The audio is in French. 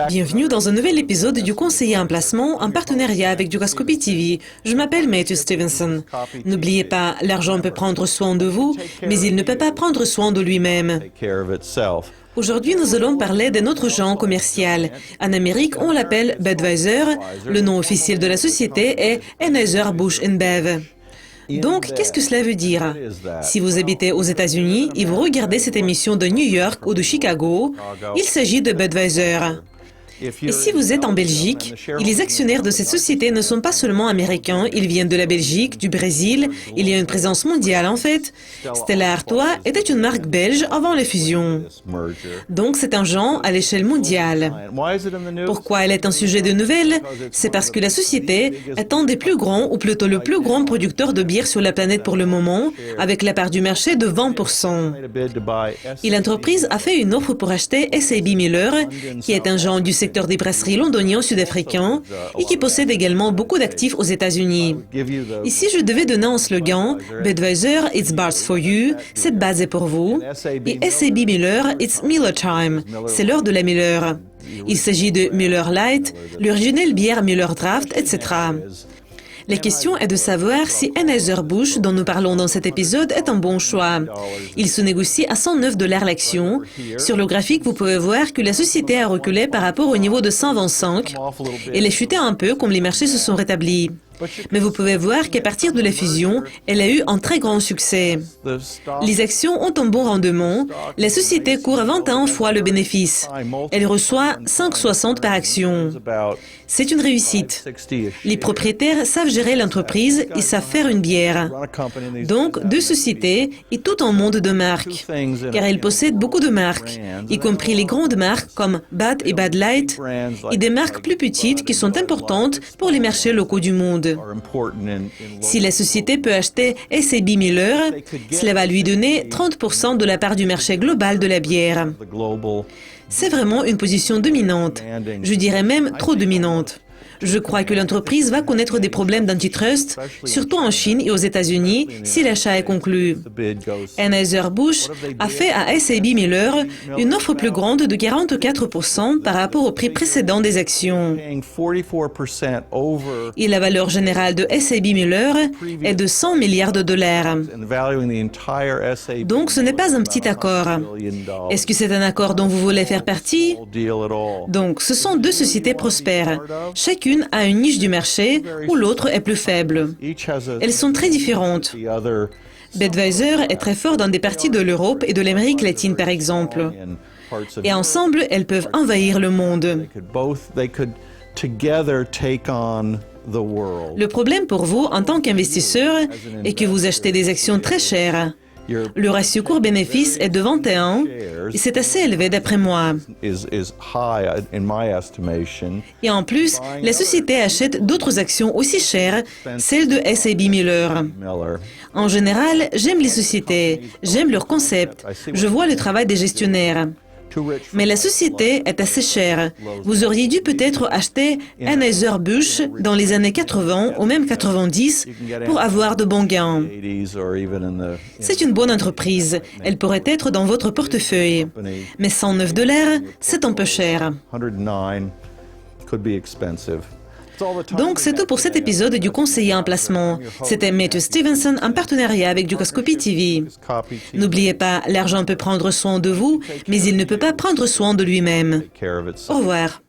Bienvenue dans un nouvel épisode du Conseiller en placement en partenariat avec Dugascopy TV. Je m'appelle Matthew Stevenson. N'oubliez pas, l'argent peut prendre soin de vous, mais il ne peut pas prendre soin de lui-même. Aujourd'hui, nous allons parler d'un autre genre commercial. En Amérique, on l'appelle Budweiser. Le nom officiel de la société est Anheuser-Busch InBev. Donc, qu'est-ce que cela veut dire? Si vous habitez aux États-Unis et vous regardez cette émission de New York ou de Chicago, il s'agit de Budweiser. Et si vous êtes en Belgique, les actionnaires de cette société ne sont pas seulement américains, ils viennent de la Belgique, du Brésil, il y a une présence mondiale en fait. Stella Artois était une marque belge avant la fusion. Donc c'est un genre à l'échelle mondiale. Pourquoi elle est un sujet de nouvelle? C'est parce que la société est un des plus grands, ou plutôt le plus grand producteur de bière sur la planète pour le moment, avec la part du marché de 20%. Et l'entreprise a fait une offre pour acheter SAB Miller, qui est un genre du secteur des brasseries londoniens sud-africains et qui possède également beaucoup d'actifs aux États-Unis. Et si je devais donner un slogan, Budweiser, it's bars for you, c'est basé pour vous, et SAB Miller, it's Miller time, c'est l'heure de la Miller. Il s'agit de Miller Lite, l'originelle bière Miller Draft, etc. La question est de savoir si Anheuser-Busch, dont nous parlons dans cet épisode, est un bon choix. Il se négocie à 109 $ l'action. Sur le graphique, vous pouvez voir que la société a reculé par rapport au niveau de 125. Elle a chuté un peu comme les marchés se sont rétablis. Mais vous pouvez voir qu'à partir de la fusion, elle a eu un très grand succès. Les actions ont un bon rendement. La société court 21 fois le bénéfice. Elle reçoit 5,60 par action. C'est une réussite. Les propriétaires savent gérer l'entreprise et savent faire une bière. Donc, deux sociétés et tout un monde de marques. Car elles possèdent beaucoup de marques, y compris les grandes marques comme Bud et Bud Light, et des marques plus petites qui sont importantes pour les marchés locaux du monde. Si la société peut acheter SAB Miller, cela va lui donner 30% de la part du marché global de la bière. C'est vraiment une position dominante. Je dirais même trop dominante. Je crois que l'entreprise va connaître des problèmes d'antitrust, surtout en Chine et aux États-Unis, si l'achat est conclu. Anheuser-Busch a fait à SAB Miller une offre plus grande de 44% par rapport au prix précédent des actions. Et la valeur générale de SAB Miller est de 100 milliards de dollars. Donc ce n'est pas un petit accord. Est-ce que c'est un accord dont vous voulez faire partie? Donc ce sont deux sociétés prospères. Chacune a une niche du marché où l'autre est plus faible. Elles sont très différentes. Budweiser est très fort dans des parties de l'Europe et de l'Amérique latine, par exemple. Et ensemble, elles peuvent envahir le monde. Le problème pour vous, en tant qu'investisseur, est que vous achetez des actions très chères. Le ratio cours-bénéfice est de 21 et c'est assez élevé d'après moi. Et en plus, la société achète d'autres actions aussi chères, celles de SAB Miller. En général, j'aime les sociétés, j'aime leur concept, je vois le travail des gestionnaires. Mais la société est assez chère. Vous auriez dû peut-être acheter Anheuser-Busch dans les années 80 ou même 90 pour avoir de bons gains. C'est une bonne entreprise. Elle pourrait être dans votre portefeuille. Mais 109 $, c'est un peu cher. Donc, c'est tout pour cet épisode du Conseiller en placement. C'était Matthew Stevenson en partenariat avec Dugascopy TV. N'oubliez pas, l'argent peut prendre soin de vous, mais il ne peut pas prendre soin de lui-même. Au revoir.